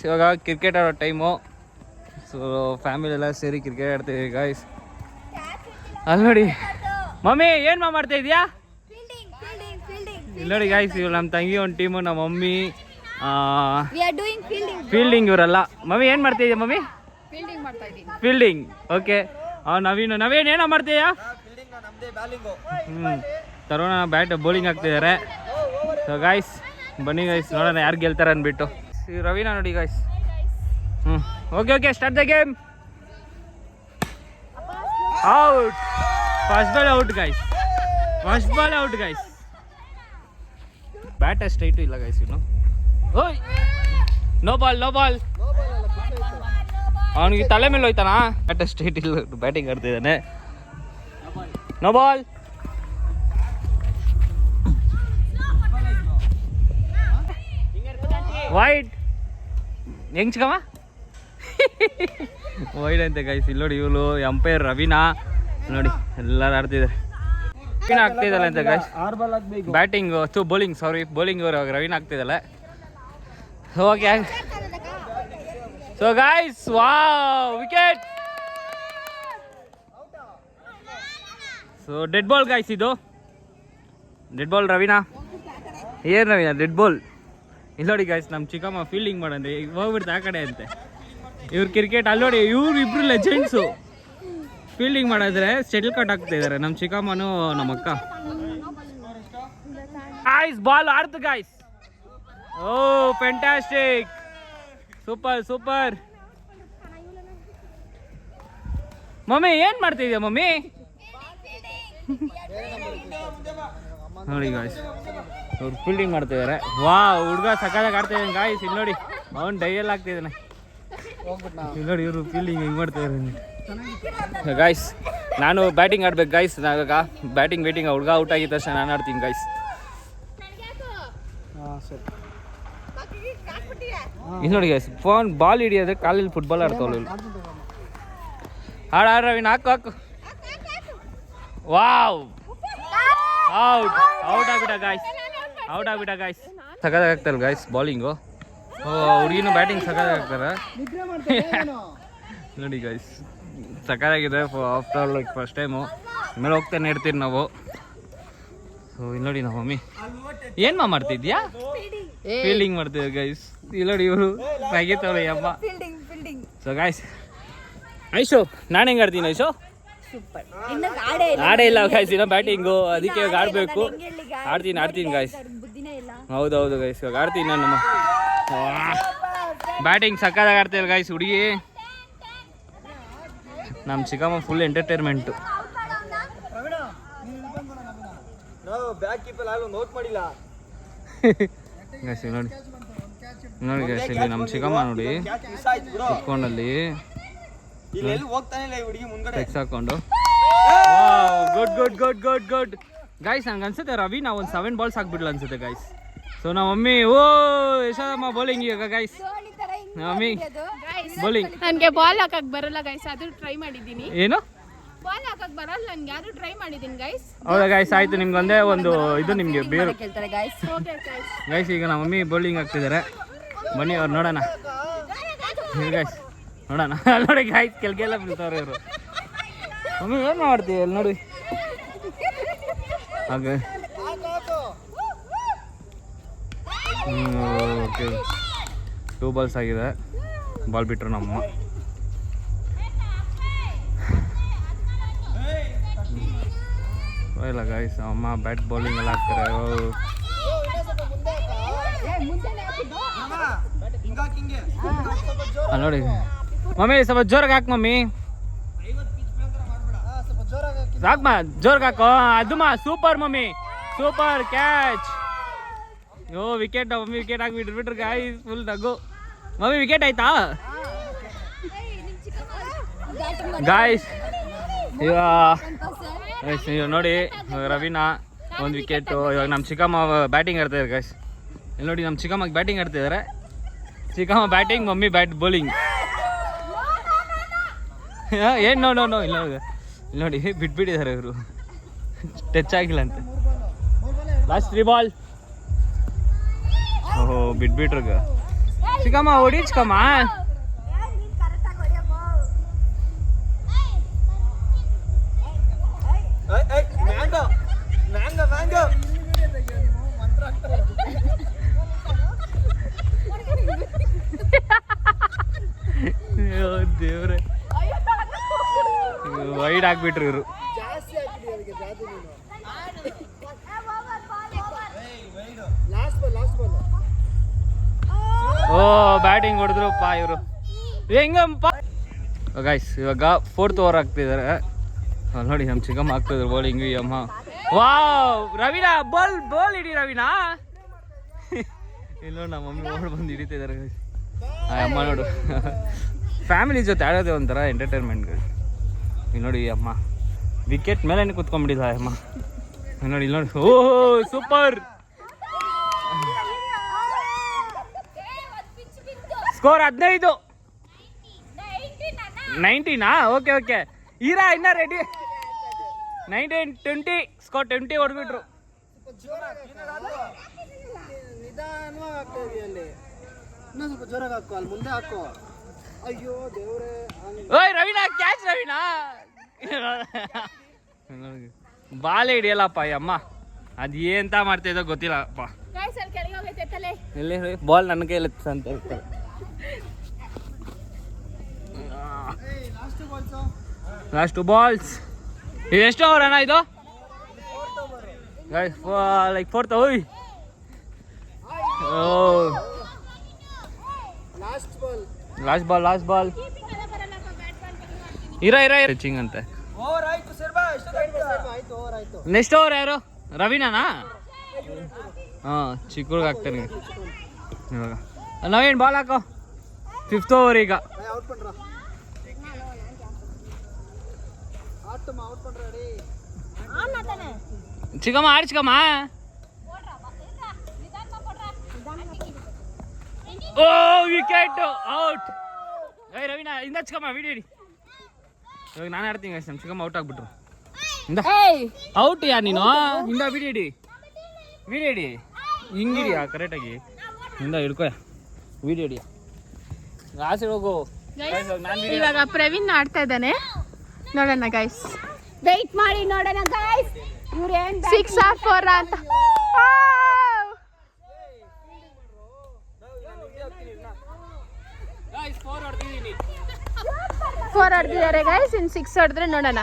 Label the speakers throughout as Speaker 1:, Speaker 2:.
Speaker 1: ಇವಾಗ ಕ್ರಿಕೆಟ್ ಆಡೋ time. So family ಎಲ್ಲ ಸೇರಿ ಕ್ರಿಕೆಟ್ ಆಡ್ತೀವಿ ಗಾಯ್ಸ್. ಅಲ್ಲಿ ನೋಡಿ ಮಮ್ಮಿ ಏನು ಮಾಡ್ತಾ ಇದೀಯಾ? ಇಲ್ಲಿ ನೋಡಿ ಗಾಯ್ಸ್, ಇವ್ರು ನಮ್ಮ ತಂಗಿ ಒಂದು ಟೀಮು, ನಮ್ಮ ಮಮ್ಮಿ ಫೀಲ್ಡಿಂಗ್ ಇವರೆಲ್ಲ. ಮಮ್ಮಿ ಏನು ಮಾಡ್ತಾ ಇದೀಯ ಮಮ್ಮಿ? ಫೀಲ್ಡಿಂಗ್. ಓಕೆ. ನವೀನ್ ಏನೋ ಮಾಡ್ತೀಯಾ? ತರುಣ ಬ್ಯಾಟ್ ಬೌಲಿಂಗ್ ಆಗ್ತಿದ್ದಾರೆ. ಸೊ ಗಾಯ್ಸ್ ಬನ್ನಿ ಗಾಯ್ಸ್, ನೋಡೋಣ ಯಾರು ಗೆಲ್ತಾರೆ ಅಂದ್ಬಿಟ್ಟು. ರವೀನಾ ನೋಡಿ guys. Okay start the game. Out. First ball out guys. Bat straight ಇಲ್ಲ ಗಾಯ್ಸ್ ಇನ್ನು. ಓಯ್ ನೋ ಬಾಲ್. ಅವನಿಗೆ ತಲೆ ಮೇಲೆ ಹೋಯ್ತಾನ. ಬ್ಯಾಟ್ ಸ್ಟ್ರೈಟ್ ಇಲ್ಲ, ಬ್ಯಾಟಿಂಗ್ ಆಡ್ತಿದ್ದಾನೆ. No ball. ವೈಡ್. ಹೆಂಗ್ ಚಿಕ್ಕಮ್ಮ ವೈಡ್ ಅಂತೆ ಗಾಯ್ಸ್. ಇಲ್ಲಿ ನೋಡಿ ಇವಳು ಅಂಪೈರ್ ರವೀನಾ ನೋಡಿ ಎಲ್ಲರೂ ಆಡ್ತಿದ್ದಾರೆ. ರವೀನಾ ಆಗ್ತಿದ್ದಲ್ಲ ಅಂತ ಗಾಯ್ಸ್. ಬ್ಯಾಟಿಂಗ್ ಬೌಲಿಂಗ್ ಇವಾಗ ರವೀನಾ ಆಗ್ತಿದ್ದಲ್ಲ. Okay. So guys wow wicket. So dead ball guys. ಇದು ಡೆಡ್ ಬಾಲ್ ರವೀನಾ. ಏನು ರವೀನಾ ಡೆಡ್ ಬಾಲ್? ಇಲ್ಲಿ ನೋಡಿ ಗಾಯ್ಸ್, ನಮ್ಮ ಚಿಕ್ಕಮ್ಮ ಫೀಲ್ಡಿಂಗ್ ಮಾಡಂದ್ರೆ ಈಗ ಹೋಗ್ಬಿಡ್ತು ಆ ಕಡೆ ಅಂತೆ. ಇವ್ರು ಕ್ರಿಕೆಟ್ ಅಲ್ಲಿ ನೋಡಿ, ಇವ್ರು ಇಬ್ರು ಲೆಜೆಂಡ್ಸು. ಫೀಲ್ಡಿಂಗ್ ಮಾಡಿದ್ರೆ ಶಟಲ್ ಕಾಟ್ ಆಗ್ತಾ ಇದ್ದಾರೆ ನಮ್ಮ ಚಿಕ್ಕಮ್ಮನೂ ನಮ್ಮ ಅಕ್ಕ. ಗಾಯ್ಸ್ ಬಾಲ್ ಆಡ್ತು guys. Oh fantastic, super. Mummy ಏನು ಮಾಡ್ತಿದ್ಯಾ ಮಮ್ಮಿ? ನೋಡಿ ಗಾಯ್ಸ್, ಅವ್ರು ಫೀಲ್ಡಿಂಗ್ ಮಾಡ್ತಿದ್ದಾರೆ. ವಾ ಹುಡುಗ ಸಕ್ಕತ್ತಾಗಿ ಆಡ್ತಾ ಇದ್ದಾನೆ ಗಾಯ್ಸ್. ಇಲ್ಲಿ ನೋಡಿ ಅವ್ನು ಡೈಯಲ್ ಆಗ್ತಿದ್ದಾನೆ. ಇಲ್ಲಿ ನೋಡಿ ಇವರು ಫೀಲ್ಡಿಂಗ್ ಹೆಂಗೆ ಮಾಡ್ತಿದ್ದಾರೆ ಗಾಯ್ಸ್. ನಾನು ಬ್ಯಾಟಿಂಗ್ ಆಡ್ಬೇಕು ಗಾಯ್ಸ್. ನಾವಾಗ ಬ್ಯಾಟಿಂಗ್ ಹುಡುಗ ಔಟ್ ಆಗಿದ ತಕ್ಷಣ ನಾನು ಆಡ್ತೀನಿ ಗಾಯ್ಸ್. ಇಲ್ಲಿ ನೋಡಿ ಗಾಯ್ಸ್, ಫೋನ್ ಬಾಲ್ ಹಿಡಿಯೋದ್ರೆ ಕಾಲಲ್ಲಿ ಫುಟ್ಬಾಲ್ ಆಡ್ತಾವಲ್ಲ. ಹಾಡು ರವೀನ್ ಹಾಕು. ವಾವ್ ಔಟ್ ಆಗ್ಬಿಟ್ಟ ಗಾಯ್ಸ್. ಸಕ್ಕತ್ತಾಗಿ ಆಗ್ತಾರಲ್ಲ ಗಾಯ್ಸ್ ಬಾಲಿಂಗು. ಹುಡುಗಿನೂ ಬ್ಯಾಟಿಂಗ್ ಸಕ್ಕತ್ತಾಗಿ ಆಗ್ತಾರೆ ನೋಡಿ ಗಾಯ್ಸ್. ಸಕ್ಕತ್ತಾಗಿದೆ after all like first time. ಮೇಲೆ ಹೋಗ್ತಾನೆ ಇರ್ತೀವಿ ನಾವು. ಸೊ ಇಲ್ಲಿ ನೋಡಿ ನಮ್ಮ ಮಮ್ಮಿ ಏನು ಮಾಡ್ತಿದ್ಯಾ? ಫೀಲ್ಡಿಂಗ್ ಮಾಡ್ತಿದ್ದೆ ಗೈಸ್. ಇಲ್ಲಿ ನೋಡಿ ಇವರು ಸಾಗಿತ್ತವ್ರೆ ಅಮ್ಮ. ಸೊ ಗಾಯ್ಸ್ ಐಶು ನಾನು ಹೆಂಗೆ ಆಡ್ತೀನಿ ಐಶು? ಆಡೇ ಇಲ್ಲ ಗಾಯ್ಸ್ ಇನ್ನ ಬ್ಯಾಟಿಂಗು, ಅದಕ್ಕೆ ಇವಾಗ ಆಡಬೇಕು. ಆಡ್ತೀನಿ ಗಾಯ್ಸ್. ಹೌದು ಗೈಸ್, ಇವಾಗ ಆಡ್ತೀನಿ ನಾನು. ಬ್ಯಾಟಿಂಗ್ ಸಕ್ಕತ್ತಾಗಿ ಆಡ್ತಿಲ್ಲ ಗಾಯ್ಸ್ ಹುಡುಗಿ. ನಮ್ಮ ಚಿಕ್ಕಮ್ಮ ಫುಲ್ ಎಂಟರ್ಟೈನ್ಮೆಂಟು. ನೋಡಿ ಗೈಸ್, ಇಲ್ಲಿ ನಮ್ಮ ಚಿಕ್ಕಮ್ಮ ನೋಡಿ ಕುತ್ಕೊಂಡಲ್ಲಿ ಟೆಕ್ಸ್ ಹಾಕೊಂಡು. Good guys. ನಂಗೆ ಅನ್ಸುತ್ತೆ ರವಿ ನಾವು ಒಂದು 7 ಬಾಲ್ಸ್ ಹಾಕ್ಬಿಡ್ಲ ಅನ್ಸುತ್ತೆ ಗೈಸ್. ಸೊ ನಮ್ಮ ಮಮ್ಮಿ ಯಶೋದಮ್ಮ ಬೌಲಿಂಗ್ ಈಗ ಗೈಸ್. Mummy bowling.
Speaker 2: ನನಗೆ ಬಾಲ್ ಹಾಕಕ್ ಬರಲ್ಲ ಗೈಸ್, ಅದು ಟ್ರೈ ಮಾಡಿದ್ದೀನಿ.
Speaker 1: ಏನು
Speaker 2: ಬಾಲ್ ಹಾಕಕ್ ಬರಲ್ಲ ನನಗೆ, ಅದು ಟ್ರೈ ಮಾಡಿದ್ದೀನಿ ಗೈಸ್.
Speaker 1: ಹೌದಾ ಗೈಸ್, ಆಯ್ತು ನಿಮ್ಗೆ ಒಂದೇ ಒಂದು ಇದು ನಿಮಗೆ ಬೇರೆ ಗೈಸ್. ಈಗ ನಮ್ಮ ಮಮ್ಮಿ ಬೌಲಿಂಗ್ ಹಾಕ್ತಿದ್ದಾರೆ, ಬನ್ನಿ ಅವ್ರು ನೋಡೋಣ ಗೈಸ್. ನೋಡೋಣ ನೋಡಿ ಗಾಯ್ಸ್, ಕೆಳಗೆಲ್ಲ ಬೀಳ್ತಾವ್ರೆ ಇವರು. ಮಮ್ಮಿ ಏನು ಮಾಡ್ತೀವಿ ಅಲ್ಲಿ ನೋಡಿ. ಹಾಗೆ ಓಕೆ 2 ಬಾಲ್ಸ್ ಆಗಿದೆ. ಬಾಲ್ ಬಿಟ್ಟರು ನಮ್ಮಮ್ಮ. ಇಲ್ಲ ಗಾಯ್ಸ್, ಅಮ್ಮ ಬ್ಯಾಟ್ ಬೌಲಿಂಗ್ ಎಲ್ಲ ಹಾಕ್ತಾರೆ. ನೋಡಿ ಮಮ್ಮಿ ಸ್ವಲ್ಪ ಜೋರಾಗಿ ಹಾಕು ಮಮ್ಮಿ. ಸಾಕಮ್ಮ ಜೋರಾಗಿ ಹಾಕು. ಅದು super mummy, super catch. Wicket mummy, wicket ಹಾಕ್ಬಿಟ್ರು ಗಾಯ್ಸ್. ಫುಲ್ ನಗು. ಮಮ್ಮಿ ವಿಕೆಟ್ ಆಯ್ತಾ ಗಾಯ್ಸ್? ಇವಾಗ ನೋಡಿ ರವೀನಾ ಒಂದು ವಿಕೆಟು. ಇವಾಗ ನಮ್ಮ ಚಿಕ್ಕಮ್ಮ ಬ್ಯಾಟಿಂಗ್ ಆಡ್ತಿದ್ದಾರೆ ಗಾಯ್ಸ್. ಇಲ್ಲಿ ನೋಡಿ ನಮ್ಮ ಚಿಕ್ಕಮ್ಮಗೆ ಬ್ಯಾಟಿಂಗ್ ಆಡ್ತಿದ್ದಾರೆ. ಚಿಕ್ಕಮ್ಮ ಬ್ಯಾಟಿಂಗ್, ಮಮ್ಮಿ ಬೌಲಿಂಗ್. ಏನು ನೋ ಇಲ್ಲ ನೋಡಿ ಬಿಟ್ಬಿಟ್ಟಿದ್ದಾರೆ ಇವರು, ಟಚ್ ಆಗಿಲ್ಲ ಅಂತ. Last 3 ball. ಓಹೋ ಬಿಟ್ಬಿಟ್ರು. ಚಿಕ್ಕಮ್ಮ ಹೊಡಿ ಚಿಕ್ಕಮ್ಮ. ದೇವ್ರೆ ವೈಡ್ ಆಗ್ಬಿಟ್ರು ಇವರು. ಓ ಬ್ಯಾಟಿಂಗ್ ಹೊಡೆದ್ರಪ್ಪ ಇವರು ಹೆಂಗಪ್ಪ. ಗೈಸ್ ಇವಾಗ 4th ಓವರ್ ಆಗ್ತಿದ್ದಾರೆ ನೋಡಿ. ನಮ್ಮ ಚಿಕ್ಕಮ್ಮ ಆಗ್ತಿದ್ರು ಬೌಲಿಂಗ್. ಅಮ್ಮ ವಾವ್ ರವೀನಾ ಬಾಲ್ ಹಿಡಿ ರವೀನಾ. ಇಲ್ಲ ನಮ್ಮ ಮಮ್ಮಿ ಓಡ್ ಬಂದು ಹಿಡಿತಿದ್ದಾರೆ ಅಮ್ಮ ನೋಡು. ಫ್ಯಾಮಿಲಿ ಜೊತೆ ಆಡೋದೇ ಒಂಥರ ಎಂಟರ್ಟೈನ್ಮೆಂಟ್. ಇಲ್ಲಿ ನೋಡಿ ಅಮ್ಮ ವಿಕೆಟ್ ಮೇಲೆ ಕುತ್ಕೊಂಡ್ಬಿಟ್ಟಿಲ್ಲ ಅಮ್ಮ. ನೋಡಿ ಇಲ್ಲಿ ನೋಡಿ. ಓಹೋ ಸೂಪರ್ ಸ್ಕೋರ್ 15. 19 okay okay. ಈರಾ ಇನ್ನ ರೆಡಿ. 19-20 ಸ್ಕೋರ್ 20 ಹೊಡ್ಬಿಟ್ರು. ಓಯ್ ರವೀನಾ ಕ್ಯಾಚ್ ರವೀನಾ. ಬಾಲ್ ಹಿಡಿಯಲ್ಲಪ್ಪ ಅಮ್ಮ. ಅದು ಎಂತ ಮಾಡ್ತಾ ಇದ್ದೋ ಗೊತ್ತಿಲ್ಲಪ್ಪ. ಎಲ್ಲಿ ಬಾಲ್ ನನ್ನ ಕೈಯಲ್ಲಿ ಅಂತ ಹೇಳ್ತಾರೆ. Last balls. ಇದು ಎಷ್ಟು ಓವರ್ ಅಣ್ಣ ಇದು? Like 4th. ಓಯ್ ಲಾಸ್ಟ್ ಬಾಲ್. ಇರ ಟಚಿಂಗ್ ಅಂತೆ. ನೆಕ್ಸ್ಟ್ ಓವರ್ ಯಾರು? ರವೀನಾನಾ? ಹಾಂ ಚಿಕ್ಕೂರ್ಗೆ ಹಾಕ್ತಾನೆ ಇವಾಗ. ನಾವೇನು ಬಾಲ್ ಹಾಕೋ. 5th ಓವರ್ ಈಗ. ಚಿಕ್ಕಮ್ಮ ಆಡಿ ಚಿಕ್ಕಮ್ಮ. ಓ ವಿಕೆಟ್ ಔಟ್. ಏಯ್ ರವೀನಾ ಇಂದ ಚಿಕ್ಕಮ್ಮ ವಿಡಿಯೋ ಹಿಡಿ. ಇವಾಗ ನಾನು ಆಡ್ತೀನಿ ನಮ್ಮ ಚಿಕ್ಕಮ್ಮ ಔಟ್ ಆಗ್ಬಿಟ್ರು. ಇಂದ ಔಟ್ ಯಾ ನೀನು. ಇಂದ ವಿಡಿಯೋ ಹಿಡಿ ಹಿಂಗಿಡಿಯಾ ಕರೆಕ್ಟಾಗಿ. ಇಂದ ಹಿಡ್ಕೋ ವಿಡಿಯೋ ಹಿಡಿಯ. ಆಸೆ ಹೋಗು.
Speaker 2: ಇವಾಗ ಪ್ರವೀಣ್ ಆಡ್ತಾ ಇದ್ದಾನೆ ನೋಡೋಣ ಗೈಸ್. ವೆಯ್ಟ್ ಮಾಡಿ ನೋಡೋಣ ಗೈಸ್. 6 or 4 ಅಂತ 4 ಹೊಡೆದಿದ್ದಾರೆ ಗೈಸ್. ಇನ್ನು 6 ಹೊಡೆದ್ರೆ ನೋಡೋಣ.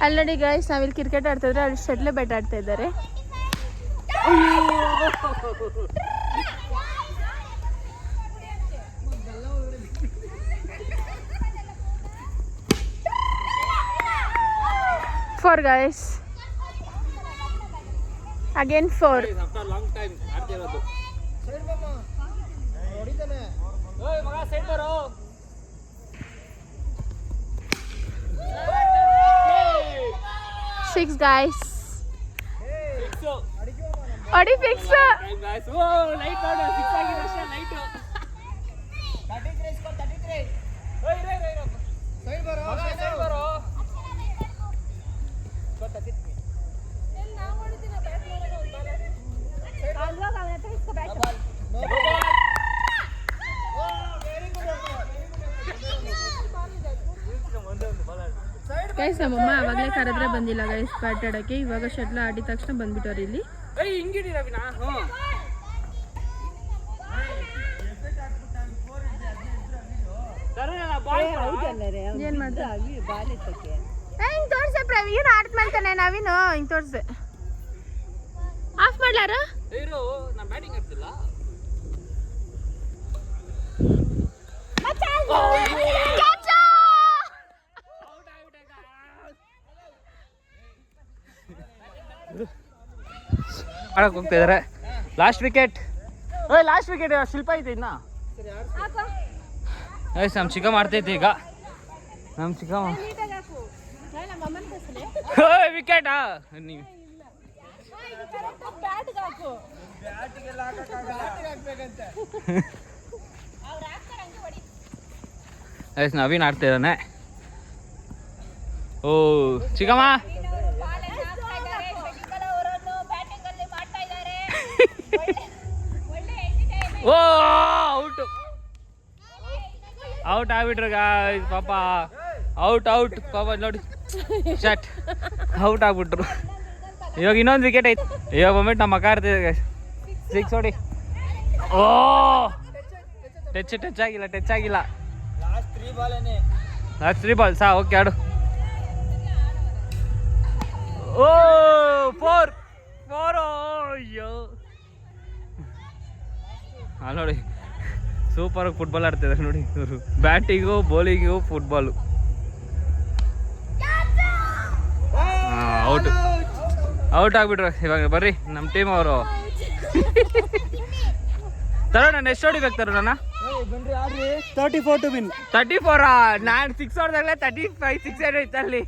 Speaker 2: ಅಲ್ಲಿ ನೋಡಿ ಗೈಸ್ ನಾವಿಲ್ಲಿ ಕ್ರಿಕೆಟ್ ಆಡ್ತಿದ್ರೆ ಅಲ್ಲಿ ಶಟ್ಲ್ ಬ್ಯಾಟ್ ಆಡ್ತಾ ಇದ್ದಾರೆ. Four guys. Again 4.
Speaker 1: After long time ಆಡ್ತಿರೋದು. Side ಬಮ್ಮ. ಹೊಡಿತಾನೆ. ಓಯ್ ಮಗ ಸೈಡ್ ಬರೋ.
Speaker 2: Six guys. Adi fix.
Speaker 1: Guys, oh light out 6 ಆಗಿದೆ ಅಷ್ಟೇ ಲೈಟ್. 33 ಸ್ಕೋರ್ 33. ಓಯ್ ರೈ ಸೈಡ್ ಬರೋ. ಸೈಡ್ ಬರೋ. ಸ್ಕೋರ್ 33. ಎಲ್ಲಿ ನಾವು ಹೊಡಿತೀನ ಬ್ಯಾಟ್ ಮಾಡೋದು ಒಂದು ಬಾಲ್. ಅಲ್ವಾ ಅವನ ಹತ್ರ ಇಸ್ಕೋ bat. No ball. Oh very good.
Speaker 2: Guys ನಮ್ಮಮ್ಮ ಅವಾಗಲೇ ಕರೆದ್ರೆ ಬಂದಿಲ್ಲ ಗೈಸ್ ಬ್ಯಾಟ್ ಆಡೋಕ್ಕೆ. ಇವಾಗ ಶಟ್ಲ್ ಆಡಿದ ತಕ್ಷಣ ಬಂದ್ಬಿಟ್ಟವ್ರು ಇಲ್ಲಿ.
Speaker 1: ಹಿಂಗಿಡಿ ರವಿನಾ.
Speaker 2: ಏನ್ ಮಾಡ್ದೆ ಹಿಂಗ್ ತೋರ್ಸೆ ಪ್ರವೀಣ್ ಆಡ್ತ ಮಾಡ್ತಾನೆ. ನವೀನು ಹಿಂಗ್ ತೋರ್ಸೆ. ಆಫ್ ಮಾಡ್ಲಾರ
Speaker 1: ಇರು ನಾ ಬ್ಯಾಟಿಂಗ್ ಆಗ್ತಿಲ್ಲ. ಮಾಡಕ್ ಹೋಗ್ತಾ ಇದಾರೆ. Last wicket. ಓಯ್ ಲಾಸ್ಟ್ ವಿಕೆಟ್ ಶಿಲ್ಪ ಐತೆ ಇನ್ನ. ಏಯ್ ನಮ್ಮ ಚಿಕ್ಕ ಮಾಡ್ತೈತೆ ಈಗ. ನಮ್ಮ ಚಿಕ್ಕ ಓಯ್ ವಿಕೆಟಾ ನೀವು ಎಸ್ ನವೀನ್ ಆಡ್ತಾ ಇದ್ದಾನೆ. ಓ ಚಿಕ್ಕಮ್ಮ ಓ ಔಟ್ ಔಟ್ ಆಗ್ಬಿಟ್ರು ಗಾಯ್ಸ್ ಪಾಪ ಔಟ್ ಪಾಪ ನೋಡಿ ಶಟ್ ಔಟ್ ಆಗ್ಬಿಟ್ರು. ಇವಾಗ ಇನ್ನೊಂದು ವಿಕೆಟ್ ಐತೆ. ಇವಾಗ ಮೊಮೆಂಟ್ ನಮ್ಮ ಅಕ್ಕ ಇರ್ತಿದೆ ಗಾಯ್ಸ್. 6 ಹೊಡಿ. ಓ ಟಚ್ ಆಗಿಲ್ಲ ಲಾಸ್ಟ್ 3 ಬಾಲ್ ಸಾ. ಓಕೆ ಆಡು. ಓ 4 ಅಯ್ಯೋ ನೋಡಿ ಸೂಪರ್ ಫುಟ್ಬಾಲ್ ಆಡ್ತಿದ್ದಾರೆ ನೋಡಿ ಇವರು. Batting bowling football. ಔಟ್ ಆಗ್ಬಿಟ್ರು. ಇವಾಗ ಬರ್ರಿ ನಮ್ಮ ಟೀಮ್ ಅವರು ತರೋಣ. ಎಷ್ಟು ಹೊಡಿಬೇಕು ತರೋಣ?
Speaker 3: 34 to win.
Speaker 1: 34 ನಾನು 6 ಹೊಡೆದಾಗಲೇ 35 6 ಐತೆ ಅಲ್ಲಿ.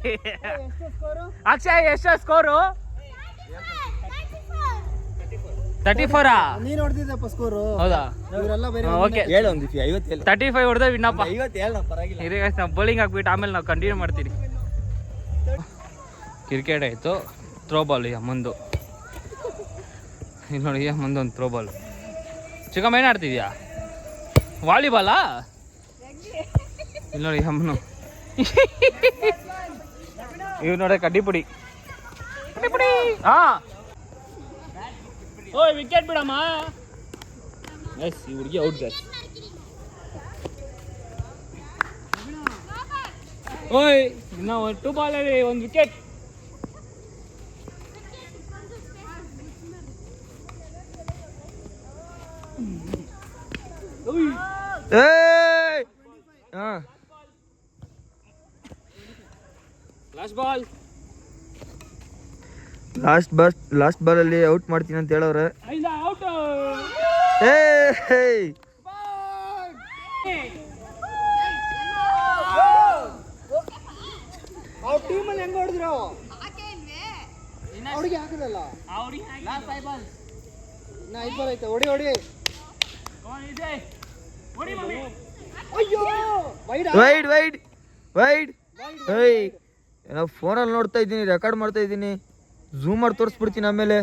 Speaker 1: ಅಕ್ಷಯ್ ಎಷ್ಟು ಸ್ಕೋರು? 34
Speaker 3: ನೀನು ಹೊಡೆದಿದ್ದಪ್ಪ ಸ್ಕೋರು.
Speaker 1: ಹೌದಾ?
Speaker 3: ಇವರೆಲ್ಲ ಬೇರೆ.
Speaker 1: ಓಕೆ 35 ಹೊಡೆದ ವಿನ್ನಪ್ಪ.
Speaker 3: 57 ಪರವಾಗಿಲ್ಲ.
Speaker 1: ಇರಿ ಗೈಸ್ ನಾವು ಬೌಲಿಂಗ್ ಹಾಕ್ಬಿಟ್ಟು ಆಮೇಲೆ ನಾವು ಕಂಟಿನ್ಯೂ ಮಾಡ್ತೀವಿ. ಕ್ರಿಕೆಟ್ ಆಯಿತು. ಥ್ರೋ ಬಾಲ್ ಈಗ ಮುಂದು ಇಲ್ಲಿ ನೋಡಿ. ಮುಂದೊಂದು ಥ್ರೋ ಬಾಲ್. ಚಿಕ್ಕಮ್ಮ ಏನು ಆಡ್ತಿದ್ಯಾ? ವಾಲಿಬಾಲಾ? ಇಲ್ಲಿ ನೋಡಿ ಅಮ್ಮನು ಇವ್ ನೋಡಿ ಕಡ್ಡಿಪುಡಿ. ಹಾಂ ಓಯ್ ವಿಕೆಟ್ ಬಿಡಮ್ಮ. ಎಸ್ ಈ ಹುಡುಗಿ ಔಟ್ ಗಾಯ್ಸ್. ಓಯ್ ಇನ್ನು 2 ಬಾಲಲ್ಲಿ 1 ವಿಕೆಟ್.
Speaker 3: ಲಾಸ್ಟ್ ಬಾಲ್ ಅಲ್ಲಿ ಔಟ್ ಮಾಡ್ತೀನಿ ಅಂತ ಹೇಳವ್ರೆ. ಟೀಮಲ್ಲಿ ಹೆಂಗ ಹೊಡೆದ್ರು? ಅವ್ರಿಗೆ ಹಾಕದಲ್ಲ. 5 ಬಾಲ್ ಐತೆ. ಹೊಡಿ ವೈಡ್. ಏನೋ ಫೋನಲ್ಲಿ ನೋಡ್ತಾ ಇದ್ದೀನಿ, ರೆಕಾರ್ಡ್ ಮಾಡ್ತಾ ಇದ್ದೀನಿ. ಝೂಮ್ ಮಾಡಿ ತೋರಿಸ್ಬಿಡ್ತೀನಿ ಆಮೇಲೆ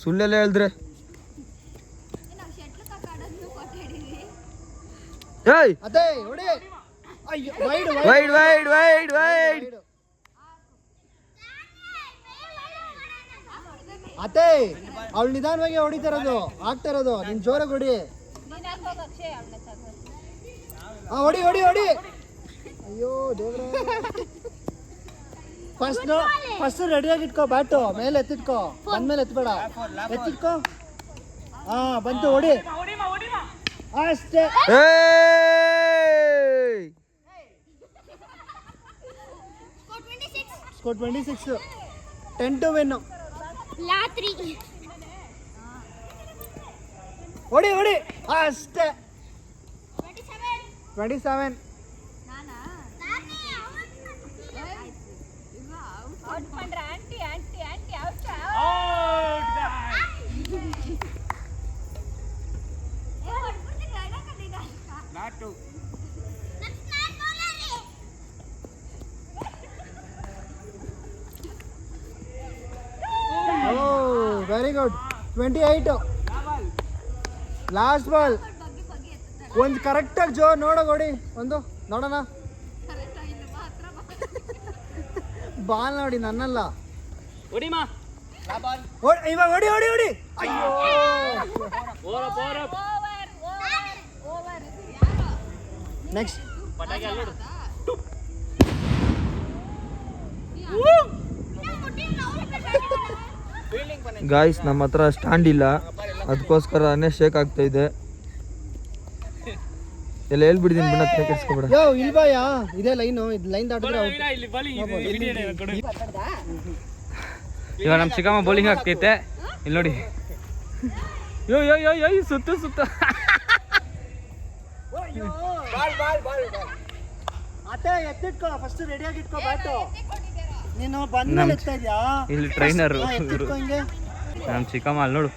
Speaker 3: ಸುಳ್ಳೆಲ್ಲ ಹೇಳಿದ್ರೆ. ಅದೇ ಅವಳು ನಿಧಾನವಾಗಿ ಹೊಡಿತಾ ಇರೋದು, ಆಗ್ತಾ ಇರೋದು. ನಿನ್ ಜೋರಾಗಿ ಹೊಡಿ. ಹೊಡಿ. ಅಯ್ಯೋ ದೇವ್ರ. ಫಸ್ಟ್ ರೆಡಿಯಾಗಿ ಇಟ್ಕೋ. ಬ್ಯಾಟು ಮೇಲೆ ಎತ್ತಿಟ್ಕೋ. ಬಂದ್ಮೇಲೆ ಎತ್ಬೇಡ. ಎತ್ತಿಟ್ಕೋ. ಹಾ ಬಂತು. ಹೊಡಿ ಅಷ್ಟೇ. ಸ್ಕೋರ್ 26. 10 to win. ಹೊಡಿ ಅಷ್ಟೇ. 27. Very good. 28. Last ball. ಒಂದು ಕರೆಕ್ಟಾಗಿ ಜೋ ನೋಡೋಡಿ. ಒಂದು ನೋಡೋಣ. ಬಾಲ್ ನೋಡಿ, ನನ್ನಲ್ಲ. ಇವಾಗ ಹೊಡಿ. ಅಯ್ಯೋ ನೆಕ್ಸ್ಟ್. ಗಾಯ್ಸ್ ನಮ್ಮ ಹತ್ರ ಸ್ಟ್ಯಾಂಡ್ ಇಲ್ಲ, ಅದಕ್ಕೋಸ್ಕರನೇ ಶೇಕ್ ಆಗ್ತಾ ಇದೆ. ಎಲ್ಲ ಹೇಳ್ಬಿಡ್ತೀನಿ ಬಿಡ, ಕೆಡ್ಸ್ಕೊಬೇಡ. ಯೋ ಇಲ್ಬಾಯ, ಇದೇ ಲೈನು. ಇದು ಲೈನ್ ದಾಟಿದ್ರೆ
Speaker 1: ಇವಾಗ ನಮ್ಮ ಚಿಕ್ಕಮ್ಮ ಬೌಲಿಂಗ್ ಆಗ್ತೈತೆ. ಇಲ್ಲಿ ನೋಡಿ. ಯೋ ಸುತ್ತ
Speaker 3: ಅತ್ತೆ ಎತ್ತಿಟ್ಕೋ. ಫಸ್ಟ್ ರೆಡಿಯಾಗಿ ಇಟ್ಕೋ ಬ್ಯಾಟು. ನೀನು ಬಂದ್ಮೇಲೆ ಎತ್ತಾ ಇದ್ಯಾ?
Speaker 1: ಇಲ್ಲಿ ಟ್ರೈನರ್
Speaker 3: ಹಿಂಗೆ.
Speaker 1: ನಮ್ಮ ಚಿಕ್ಕಮ್ಮ ಅಲ್ಲಿ ನೋಡು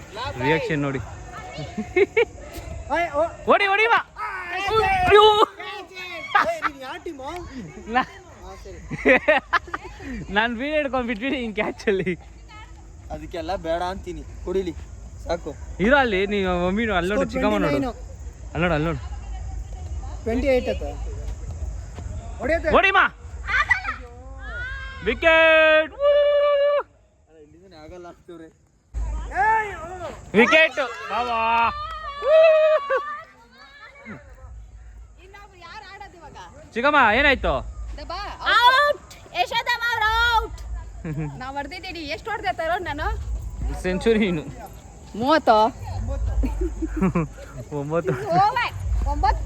Speaker 1: ರಿಯಾಕ್ಷನ್ ನೋಡಿ. ಓಡಿ ಬಾ. ನಾನು ಬೀಡ್ ಹಿಡ್ಕೊಂಡು ಬಿಟ್ಬಿಡಿ ಹಿಂಗೆ ಕ್ಯಾಚಲ್ಲಿ.
Speaker 3: ಅದಕ್ಕೆಲ್ಲ ಬೇಡ ಅಂತೀನಿ. ಕುಡಿಲಿ ಸಾಕು.
Speaker 1: ಇರೋ ಅಲ್ಲಿ ನೀವು ಮಮ್ಮಿ ಅಲ್ಲಿ ನೋಡು, ಚಿಕ್ಕಮ್ಮ ನೋಡು, ಅಲ್ಲಿ ನೋಡು, ಅಲ್ಲಿ ನೋಡು.
Speaker 3: 28 ಆತ.
Speaker 1: ಹೊಡಿಮಾ ವಿಕೆಟ್,
Speaker 3: ಆಗಲ್ಲ ಆಗ್ತೀವ್ರಿ.
Speaker 1: ವಿಕೆಟ್ ಬಾಬಾ. ಚಿಕ್ಕಮ್ಮ ಏನಾಯ್ತು?
Speaker 2: ನಾವು ಹೊಡೆದಿದ್ದೀನಿ. ಎಷ್ಟು ಹೊಡೆದಿರ್ತಾರೋ ನಾನು?
Speaker 1: ಸೆಂಚುರಿ ನೀನು
Speaker 2: 30.
Speaker 1: 9.
Speaker 2: 9.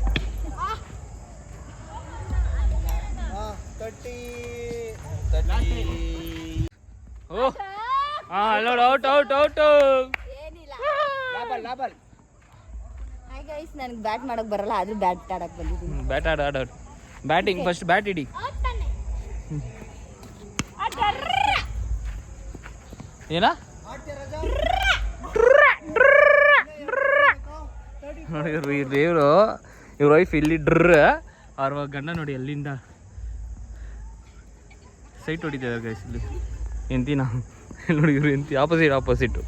Speaker 1: ಓ ನೋಡು, out out out.
Speaker 2: Hi guys, ನನಗೆ ಬ್ಯಾಟ್ ಮಾಡಕ್ ಬರಲ್ಲ, ಆದ್ರೂ ಬ್ಯಾಟ್ ಆಡಕ್ ಬಂದಿದ್ದೀನಿ.
Speaker 1: ಬ್ಯಾಟ್ ಆಡು. ಬ್ಯಾಟಿಂಗ್ ಫಸ್ಟ್, ಬ್ಯಾಟ್ ಇಡಿ. ಏನ ನೋಡಿ ಇವ್ರ ವೈಫ್ ಇಲ್ಲಿ ಡ್ರ, ಅವ್ರ ಗಂಡ ನೋಡಿ ಅಲ್ಲಿಂದ ಸೈಟ್ ಹೊಡಿತಿದ್ದಾರೆ ಗೈಸ್. ಇಲ್ಲಿ ಎಂತಿನ ನೋಡಿ, ಇವ್ರು ಎಂತಿ ಆಪೋಸಿಟ್